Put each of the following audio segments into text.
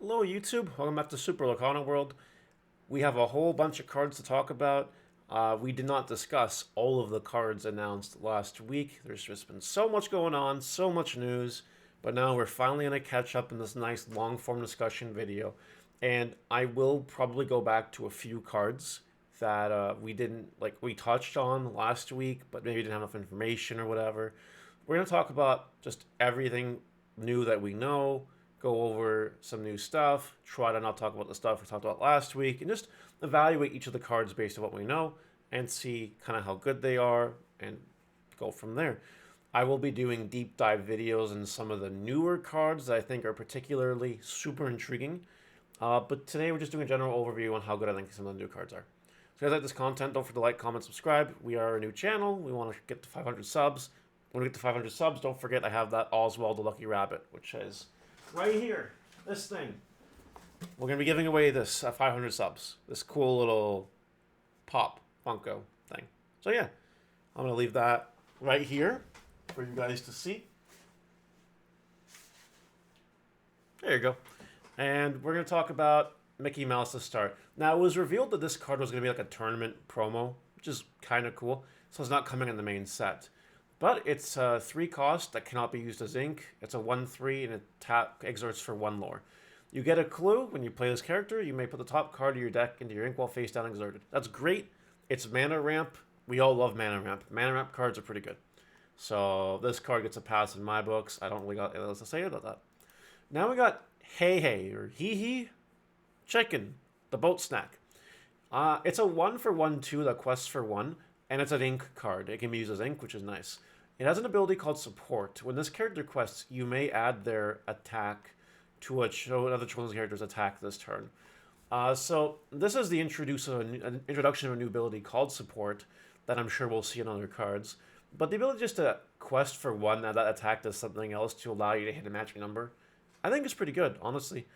Hello YouTube, welcome back to Super Lorcana World. We have a whole bunch of cards to talk about. We did not discuss all of the cards announced last week. There's just been so much going on, so much news, but now we're finally going to catch up in this nice long form discussion video. And I will probably go back to a few cards that we touched on last week, but maybe didn't have enough information or whatever. We're going to talk about just everything new that we know, go over some new stuff, try to not talk about the stuff we talked about last week, and just evaluate each of the cards based on what we know and see kind of how good they are and go from there. I will be doing deep dive videos in some of the newer cards that I think are particularly super intriguing. But today we're just doing a general overview on how good I think some of the new cards are. So if you guys like this content, don't forget to like, comment, subscribe. We are a new channel. We want to get to 500 subs. When we get to 500 subs, don't forget I have that Oswald the Lucky Rabbit, which is right here, this thing. We're going to be giving away this at 500 subs. This cool little pop Funko thing. So yeah, I'm going to leave that right here for you guys to see. There you go. And we're going to talk about Mickey Mouse to start. Now, it was revealed that this card was going to be like a tournament promo, which is kind of cool. So it's not coming in the main set. But it's a 3 cost that cannot be used as ink. It's a 1/3 and it exerts for 1 lore. You get a clue when you play this character. You may put the top card of your deck into your ink while face down exerted. That's great. It's mana ramp. We all love mana ramp. Mana ramp cards are pretty good. So this card gets a pass in my books. I don't really got anything else to say about that. Now we got Hey Hey or Hee Hee Chicken, the boat snack. It's a 1/1/2 that quests for 1, and it's an ink card. It can be used as ink, which is nice. It has an ability called Support. When this character quests, you may add their attack to another chosen character's attack this turn. So this is the introduction of a new ability called Support that I'm sure we'll see in other cards. But the ability just to quest for 1 that attack does something else to allow you to hit a magic number, I think is pretty good, honestly.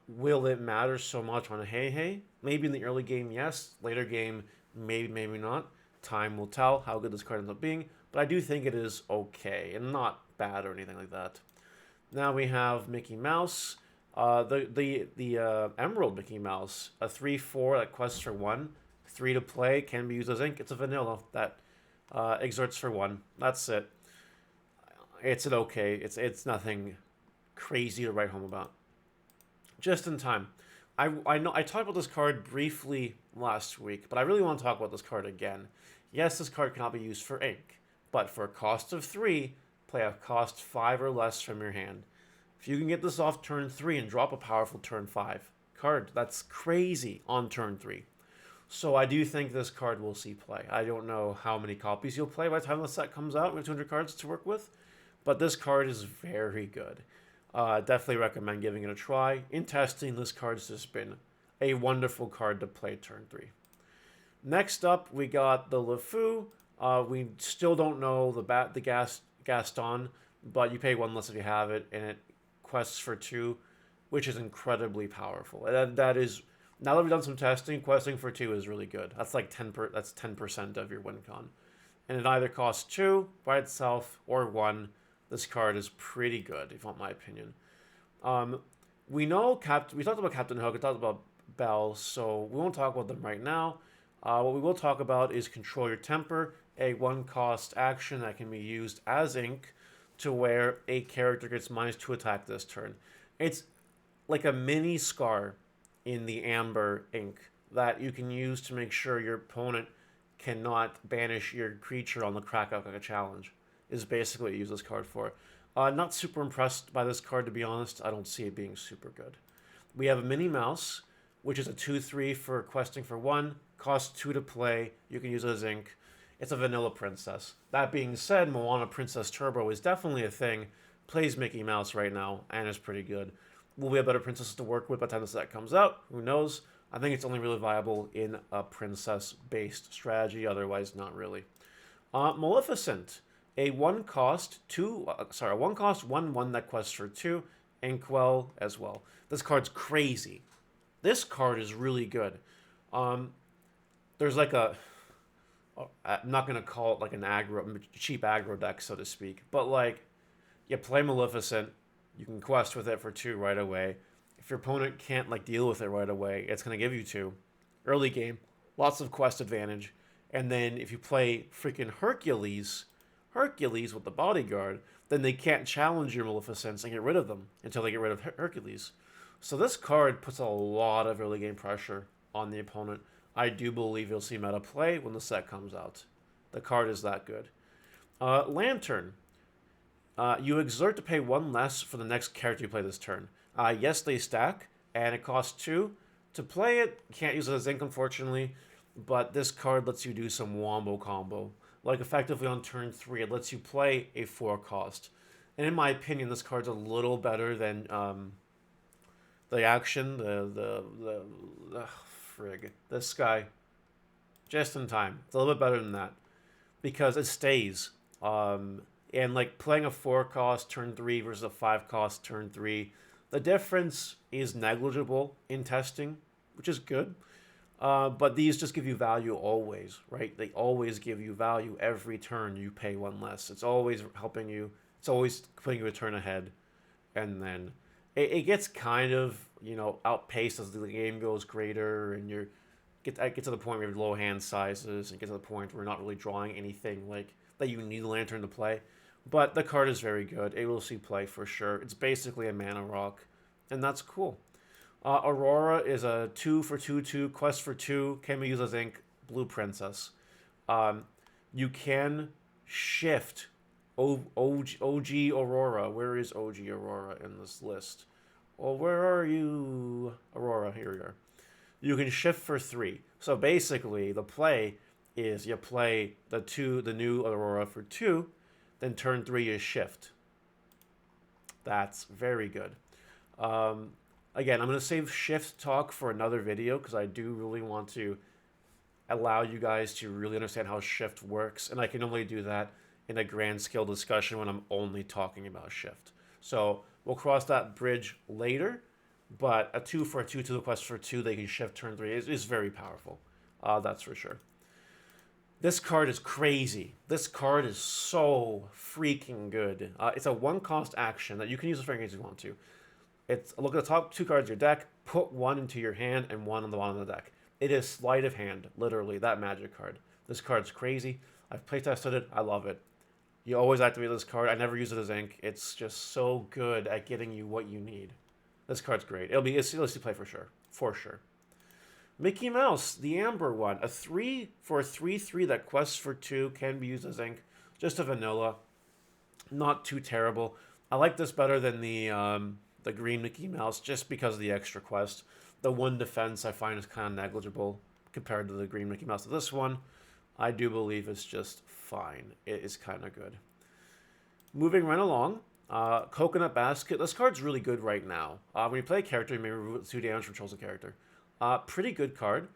Will it matter so much on Hey Hey? Maybe in the early game, yes. Later game, maybe, maybe not. Time will tell how good this card ends up being, but I do think it is okay and not bad or anything like that. Now we have Mickey Mouse, the Emerald Mickey Mouse, a 3/4 that quests for 1, 3 to play, can be used as ink. It's a vanilla that exerts for 1. That's it. It's an okay. It's nothing crazy to write home about. Just in time. I know I talked about this card briefly last week, but I really want to talk about this card again. Yes, this card cannot be used for ink, but for a cost of 3, play a cost 5 or less from your hand. If you can get this off turn 3 and drop a powerful turn 5 card, that's crazy on turn 3. So I do think this card will see play. I don't know how many copies you'll play by the time the set comes out. We have 200 cards to work with, but this card is very good. Definitely recommend giving it a try. In testing, this card's just been a wonderful card to play turn 3. Next up, we got the LeFou. We still don't know the Gaston, but you pay 1 less if you have it, and it quests for 2, which is incredibly powerful. That is, now that we've done some testing, questing for 2 is really good. That's like 10% of your win con. And it either costs 2 by itself or 1. This card is pretty good, if you want my opinion. We talked about Captain Hook, we talked about Belle, so we won't talk about them right now. What we will talk about is Control Your Temper, a 1-cost action that can be used as ink to where a character gets -2 attack this turn. It's like a mini Scar in the Amber ink that you can use to make sure your opponent cannot banish your creature on the Krakow challenge. Is basically what you use this card for. Not super impressed by this card, to be honest. I don't see it being super good. We have a Minnie Mouse, which is a 2/3 for questing for 1, costs 2 to play. You can use it as ink. It's a vanilla princess. That being said, Moana Princess Turbo is definitely a thing. Plays Mickey Mouse right now, and is pretty good. Will we have better princesses to work with by the time the set comes out? Who knows? I think it's only really viable in a princess-based strategy, otherwise not really. Maleficent. A 1-cost 1/1 that quests for 2, Inkwell as well. This card's crazy. This card is really good. There's like I'm not gonna call it like an cheap aggro deck, so to speak, but like you play Maleficent, you can quest with it for 2 right away. If your opponent can't like deal with it right away, it's gonna give you 2. Early game, lots of quest advantage. And then if you play freaking Hercules with the bodyguard, then they can't challenge your Maleficents and get rid of them until they get rid of Hercules. So this card puts a lot of early game pressure on the opponent. I do believe you'll see meta play when the set comes out. The card is that good. Lantern. You exert to pay 1 less for the next character you play this turn. Yes, they stack, and it costs 2. To play it, can't use it as ink, unfortunately, but this card lets you do some wombo combo. Like, effectively on turn 3, it lets you play a 4 cost. And in my opinion, this card's a little better than the action, frig. This guy. Just in time. It's a little bit better than that. Because it stays. And like playing a 4 cost turn 3 versus a 5 cost turn 3, the difference is negligible in testing, which is good. But these just give you value always, right? They always give you value every turn you pay 1 less. It's always helping you. It's always putting you a turn ahead. And then it gets kind of, outpaced as the game goes greater and get to the point where you have low hand sizes and get to the point where you're not really drawing anything like that you need a lantern to play. But the card is very good. It will see play for sure. It's basically a mana rock, and that's cool. Aurora is a 2 for 2/2, quest for 2, can be used as ink, blue princess. You can shift OG Aurora. Where is OG Aurora in this list? Well, where are you? Aurora, here we are. You can shift for 3. So basically, the play is you play the new Aurora for 2, then turn 3 is shift. That's very good. Again, I'm going to save shift talk for another video because I do really want to allow you guys to really understand how shift works, and I can only do that in a grand scale discussion when I'm only talking about shift. So we'll cross that bridge later, but a 2 for a 2 to the quest for 2, they can shift turn 3 is very powerful. That's for sure. This card is crazy. This card is so freaking good. It's a 1 cost action that you can use for anything you want to. Look at the top 2 cards of your deck, put 1 into your hand and 1 on the bottom of the deck. It is sleight of hand, literally, that magic card. This card's crazy. I've playtested it. I love it. You always activate this card. I never use it as ink. It's just so good at getting you what you need. This card's great. It's easy to play for sure. For sure. Mickey Mouse, the Amber one. A 3 for a 3/3 that quests for 2, can be used as ink. Just a vanilla. Not too terrible. I like this better than the green Mickey Mouse just because of the extra quest. The 1 defense I find is kind of negligible compared to the green Mickey Mouse. This one, I do believe it's just fine. It is kind of good. Moving right along, Coconut Basket. This card's really good right now. When you play a character, you may remove 2 damage from chosen character. Pretty good card.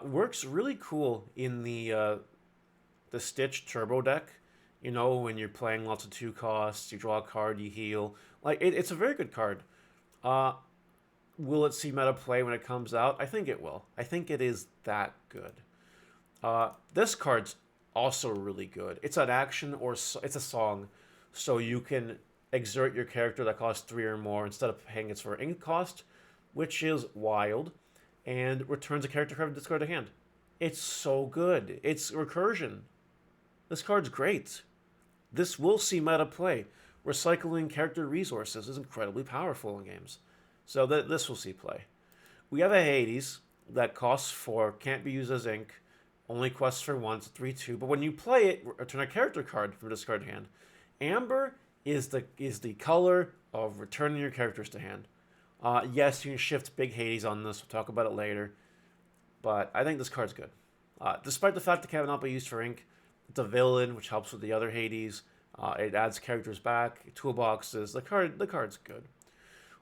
Works really cool in the Stitch Turbo deck. When you're playing lots of 2 costs, you draw a card, you heal. It's a very good card. Will it see meta play when it comes out? I think it will. I think it is that good. This card's also really good. It's an action or it's a song, so you can exert your character that costs 3 or more instead of paying its for ink cost, which is wild, and returns a character card discard a hand. It's so good. It's recursion. This card's great. This will see meta play. Recycling character resources is incredibly powerful in games. So this will see play. We have a Hades that costs 4, can't be used as ink, only quests for 1, it's 3/2, but when you play it, return a character card from discard hand. Amber is the color of returning your characters to hand. Yes, you can shift big Hades on this, we'll talk about it later, but I think this card's good. Despite the fact it cannot be used for ink, it's a villain, which helps with the other Hades. It adds characters back, toolboxes. The card's good.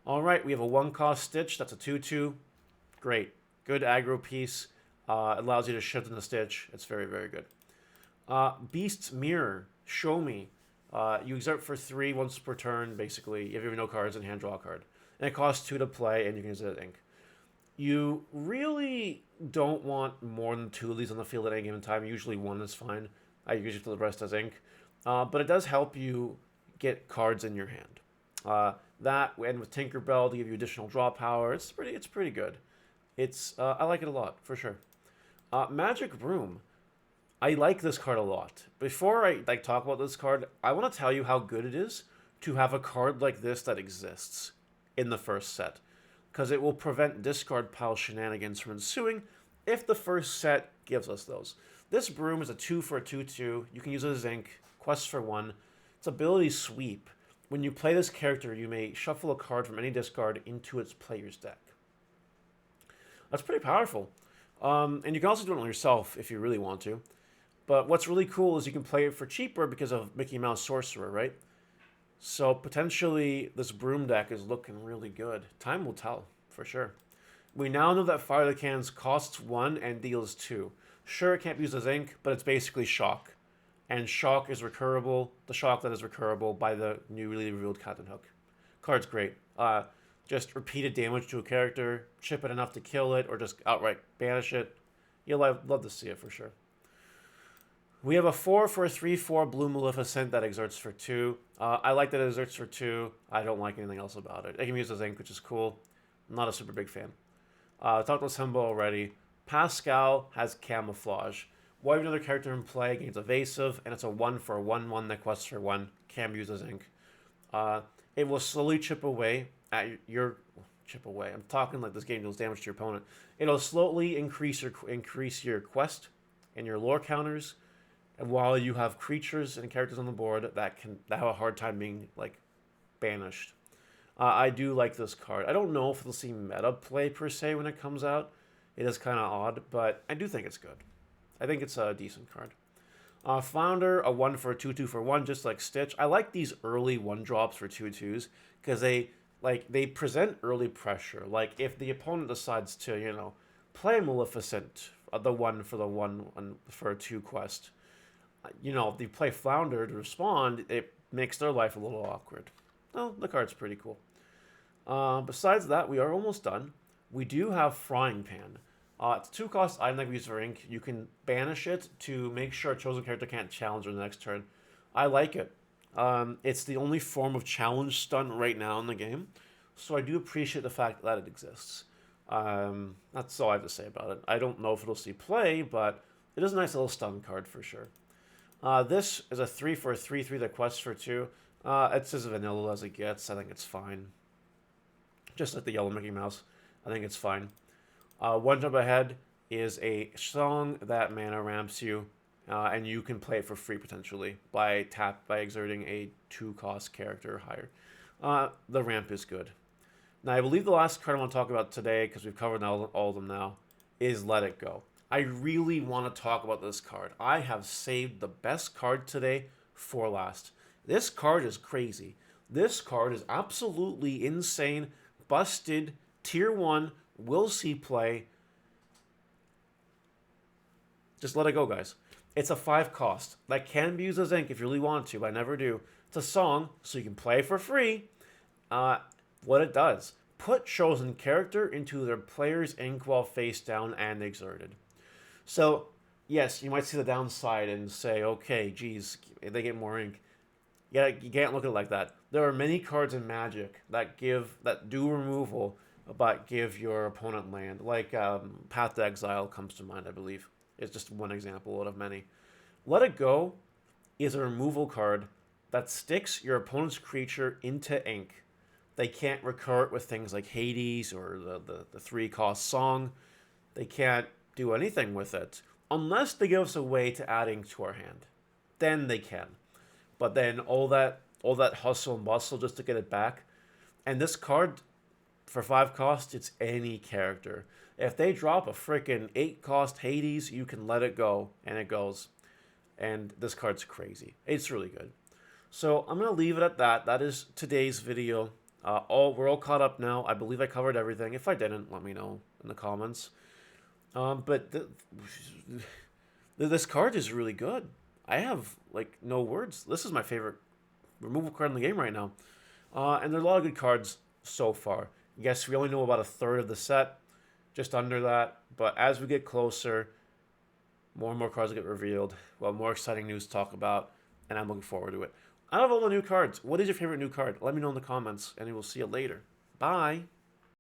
All right, we have a 1 cost Stitch. That's a 2/2. Great. Good aggro piece. Allows you to shift in the Stitch. It's very, very good. Beast's Mirror. Show me. You exert for 3 once per turn, basically. If you have no cards in hand, draw a card. And it costs 2 to play, and you can use it as ink. You really don't want more than 2 of these on the field at any given time. Usually 1 is fine. I usually put the rest as ink. But it does help you get cards in your hand. That and with Tinkerbell to give you additional draw power, it's pretty good. I like it a lot for sure. Magic Broom. I like this card a lot. Before I talk about this card, I want to tell you how good it is to have a card like this that exists in the first set, because it will prevent discard pile shenanigans from ensuing if the first set gives us those. This Broom is a 2 for a 2/2. You can use it as Ink, quest for 1. Its ability Sweep. When you play this character, you may shuffle a card from any discard into its player's deck. That's pretty powerful. And you can also do it on yourself if you really want to. But what's really cool is you can play it for cheaper because of Mickey Mouse Sorcerer, right? So potentially this Broom deck is looking really good. Time will tell, for sure. We now know that Fire the Cannons costs 1 and deals 2. Sure, it can't be used as Ink, but it's basically Shock. And Shock is recurable, the Shock that is recurable by the newly revealed Captain Hook. Card's great. Just repeated damage to a character, chip it enough to kill it, or just outright banish it. You'll love to see it for sure. We have a 4 for a 3/4 Blue Maleficent that exerts for 2. I like that it exerts for 2. I don't like anything else about it. It can be used as Ink, which is cool. I'm not a super big fan. Talked about Simba already. Pascal has Camouflage. While you have another character in play, gains Evasive, and it's a 1 for a 1/1 that quests for 1. Can be used as Ink. It will slowly chip away at your... Chip away. I'm talking like this game deals damage to your opponent. It'll slowly increase your quest and your lore counters. And while you have creatures and characters on the board that have a hard time being banished, I do like this card. I don't know if it'll see meta play per se when it comes out. It is kind of odd, but I do think it's good. I think it's a decent card. Flounder, a 1 for a 2/2 for 1, just like Stitch. I like these early 1-drops for 2/2s because they present early pressure. Like if the opponent decides to play Maleficent, the 1 for the 1 for a 2 quest. If you play Flounder to respond, it makes their life a little awkward. Well, the card's pretty cool. Besides that, we are almost done. We do have Frying Pan. It's a 2-cost item that we use for Ink. You can banish it to make sure a chosen character can't challenge on the next turn. I like it. It's the only form of challenge stun right now in the game, so I do appreciate the fact that it exists. That's all I have to say about it. I don't know if it'll see play, but it is a nice little stun card for sure. This is a 3 for a 3/3 that quests for 2. It's as vanilla as it gets. I think it's fine. Just like the yellow Mickey Mouse, I think it's fine. One Jump Ahead is a song that mana ramps you, and you can play it for free potentially by exerting a 2-cost character or higher. The ramp is good. Now, I believe the last card I want to talk about today, because we've covered all of them now, is Let It Go. I really want to talk about this card. I have saved the best card today for last. This card is crazy. This card is absolutely insane, busted, tier 1, will see play. Just let it go, guys. It's a 5-cost that can be used as Ink if you really want to, but I never do. It's a song, so you can play for free. What it does, put chosen character into their player's Ink while face down and exerted. So, yes, you might see the downside and say, okay, geez, they get more Ink. Yeah, you can't look at it like that. There are many cards in Magic that do removal, but give your opponent land. Like Path to Exile comes to mind, I believe. It's just one example out of many. Let It Go is a removal card that sticks your opponent's creature into Ink. They can't recur it with things like Hades or the 3-cost song. They can't do anything with it unless they give us a way to add Ink to our hand. Then they can. But then all that hustle and bustle just to get it back. And this card, for 5 costs, it's any character. If they drop a freaking 8-cost Hades, you can let it go, and it goes. And this card's crazy. It's really good. So I'm going to leave it at that. That is today's video. We're all caught up now. I believe I covered everything. If I didn't, let me know in the comments. But this card is really good. I have, no words. This is my favorite removal card in the game right now. And there are a lot of good cards so far. Yes, we only know about a third of the set. Just under that. But as we get closer, more and more cards will get revealed. We'll have more exciting news to talk about. And I'm looking forward to it. Out of all the new cards, what is your favorite new card? Let me know in the comments, and we'll see you later. Bye.